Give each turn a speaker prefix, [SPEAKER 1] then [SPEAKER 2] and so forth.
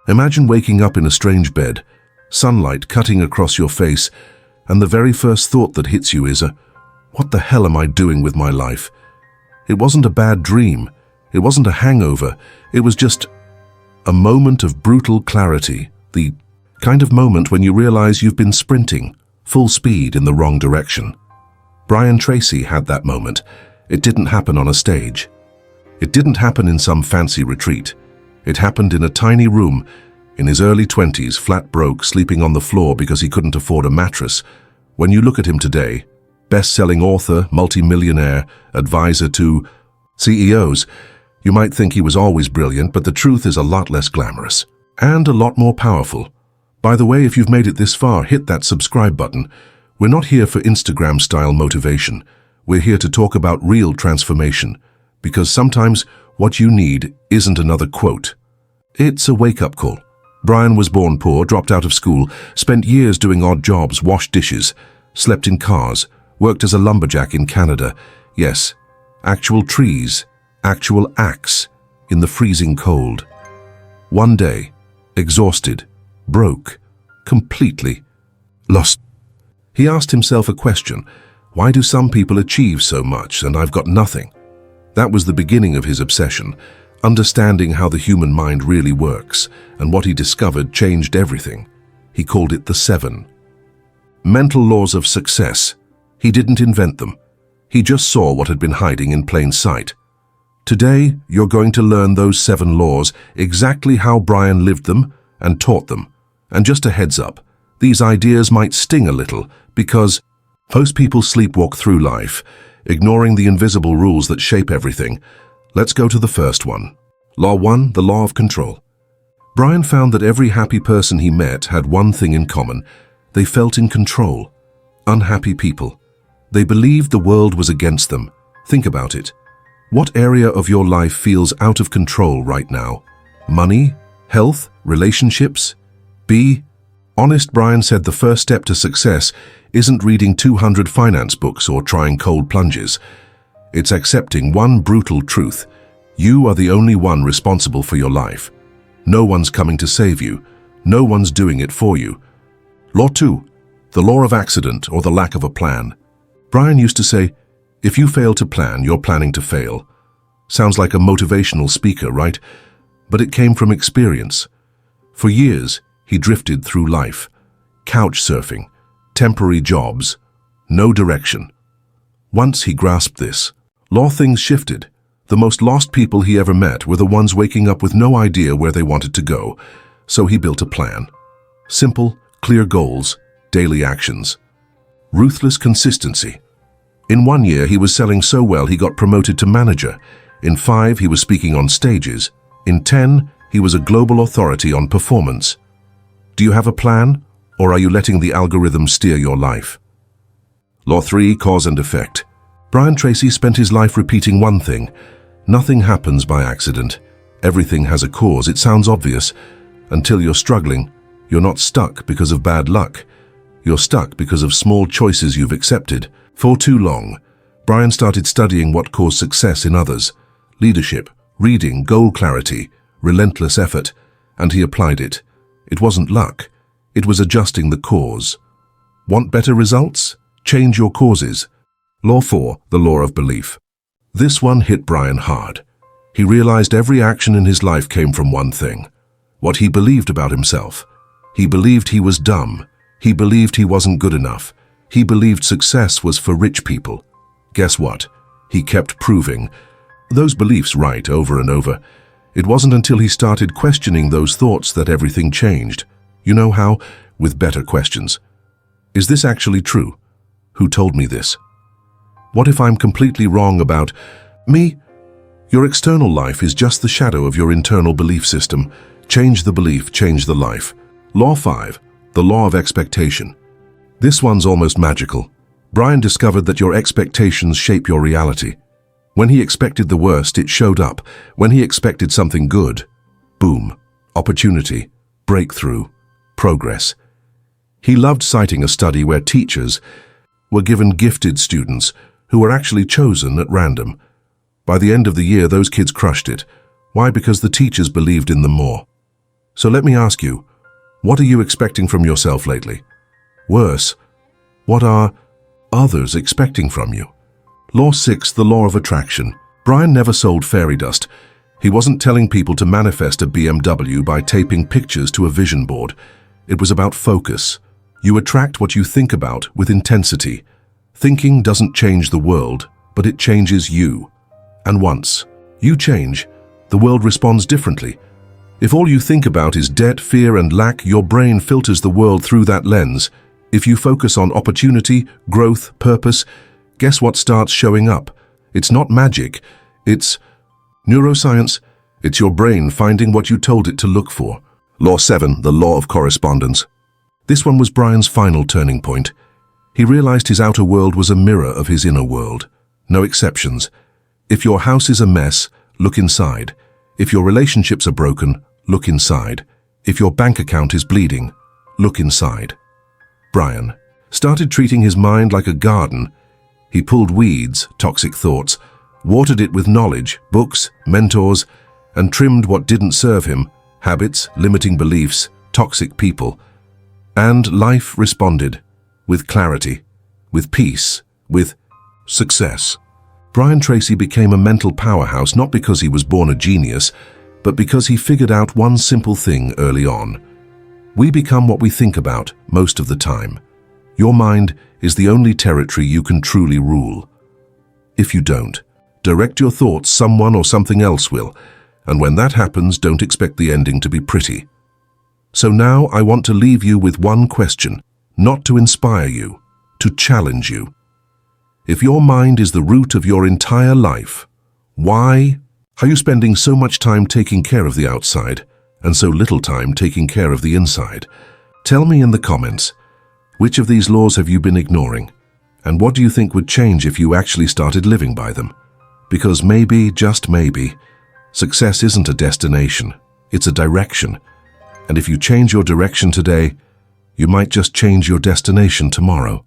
[SPEAKER 1] Imagine waking up in a strange bed, sunlight cutting across your face, and the very first thought that hits you is what the hell am I doing with my life? It wasn't a bad dream. It wasn't a hangover. It was just a moment of brutal clarity, the kind of moment when you realize you've been sprinting, full speed in the wrong direction. Brian Tracy had that moment. It didn't happen on a stage. It didn't happen in some fancy retreat. It happened in a tiny room, in his early 20s, flat broke, sleeping on the floor because he couldn't afford a mattress. When you look at him today, best-selling author, multimillionaire, advisor to CEOs, you might think he was always brilliant, but the truth is a lot less glamorous and a lot more powerful. By the way, if you've made it this far, hit that subscribe button. We're not here for Instagram-style motivation. We're here to talk about real transformation, because sometimes what you need isn't another quote. It's a wake-up call. Brian was born poor, dropped out of school, spent years doing odd jobs, washed dishes, slept in cars, worked as a lumberjack in Canada. Yes, actual trees, actual axe in the freezing cold. One day, exhausted, broke, completely lost. He asked himself a question: why do some people achieve so much and I've got nothing? That was the beginning of his obsession. Understanding how the human mind really works, and what he discovered changed everything. He called it the 7 mental laws of success. He didn't invent them. He just saw what had been hiding in plain sight. Today, you're going to learn those 7 laws, exactly how Brian lived them and taught them. And just a heads up, these ideas might sting a little because most people sleepwalk through life, ignoring the invisible rules that shape everything. Let's go to the first one. Law 1, the law of control. Brian found that every happy person he met had one thing in common. They felt in control. Unhappy people. They believed the world was against them. Think about it. What area of your life feels out of control right now? Money? Health? Relationships? Be honest. Brian said the first step to success isn't reading 200 finance books or trying cold plunges. It's accepting one brutal truth. You are the only one responsible for your life. No one's coming to save you. No one's doing it for you. Law 2, the law of accident or the lack of a plan. Brian used to say, if you fail to plan, you're planning to fail. Sounds like a motivational speaker, right? But it came from experience. For years, he drifted through life. Couch surfing, temporary jobs, no direction. Once he grasped this, things shifted. The most lost people he ever met were the ones waking up with no idea where they wanted to go. So he built a plan. Simple, clear goals, daily actions. Ruthless consistency. In 1 year, he was selling so well he got promoted to manager. In 5, he was speaking on stages. In 10, he was a global authority on performance. Do you have a plan, or are you letting the algorithm steer your life? Law 3, cause and effect. Brian Tracy spent his life repeating one thing: nothing happens by accident. Everything has a cause. It sounds obvious. Until you're struggling, you're not stuck because of bad luck. You're stuck because of small choices you've accepted. For too long, Brian started studying what caused success in others: leadership, reading, goal clarity, relentless effort, and he applied it. It wasn't luck. It was adjusting the cause. Want better results? Change your causes. Law 4, the law of belief. This one hit Brian hard. He realized every action in his life came from one thing: what he believed about himself. He believed he was dumb. He believed he wasn't good enough. He believed success was for rich people. Guess what? He kept proving those beliefs right over and over. It wasn't until he started questioning those thoughts that everything changed. You know how? With better questions. Is this actually true? Who told me this? What if I'm completely wrong about me? Your external life is just the shadow of your internal belief system. Change the belief, change the life. Law 5, the law of expectation. This one's almost magical. Brian discovered that your expectations shape your reality. When he expected the worst, it showed up. When he expected something good, boom, opportunity, breakthrough, progress. He loved citing a study where teachers were given gifted students who were actually chosen at random. By the end of the year, those kids crushed it. Why? Because the teachers believed in them more. So let me ask you, what are you expecting from yourself lately? Worse, what are others expecting from you? Law 6, the law of attraction. Brian never sold fairy dust. He wasn't telling people to manifest a BMW by taping pictures to a vision board. It was about focus. You attract what you think about with intensity. Thinking doesn't change the world, but it changes you. And once you change, the world responds differently. If all you think about is debt, fear, and lack, your brain filters the world through that lens. If you focus on opportunity, growth, purpose, guess what starts showing up? It's not magic. It's neuroscience. It's your brain finding what you told it to look for. Law 7, the law of correspondence. This one was Brian's final turning point. He realized his outer world was a mirror of his inner world. No exceptions. If your house is a mess, look inside. If your relationships are broken, look inside. If your bank account is bleeding, look inside. Brian started treating his mind like a garden. He pulled weeds, toxic thoughts, watered it with knowledge, books, mentors, and trimmed what didn't serve him, habits, limiting beliefs, toxic people. And life responded, with clarity, with peace, with success. Brian Tracy became a mental powerhouse not because he was born a genius, but because he figured out one simple thing early on. We become what we think about most of the time. Your mind is the only territory you can truly rule. If you don't, direct your thoughts, someone or something else will, and when that happens, don't expect the ending to be pretty. So now I want to leave you with one question, not to inspire you, to challenge you. If your mind is the root of your entire life, why are you spending so much time taking care of the outside and so little time taking care of the inside? Tell me in the comments, which of these laws have you been ignoring? And what do you think would change if you actually started living by them? Because maybe, just maybe, success isn't a destination, it's a direction. And if you change your direction today, you might just change your destination tomorrow.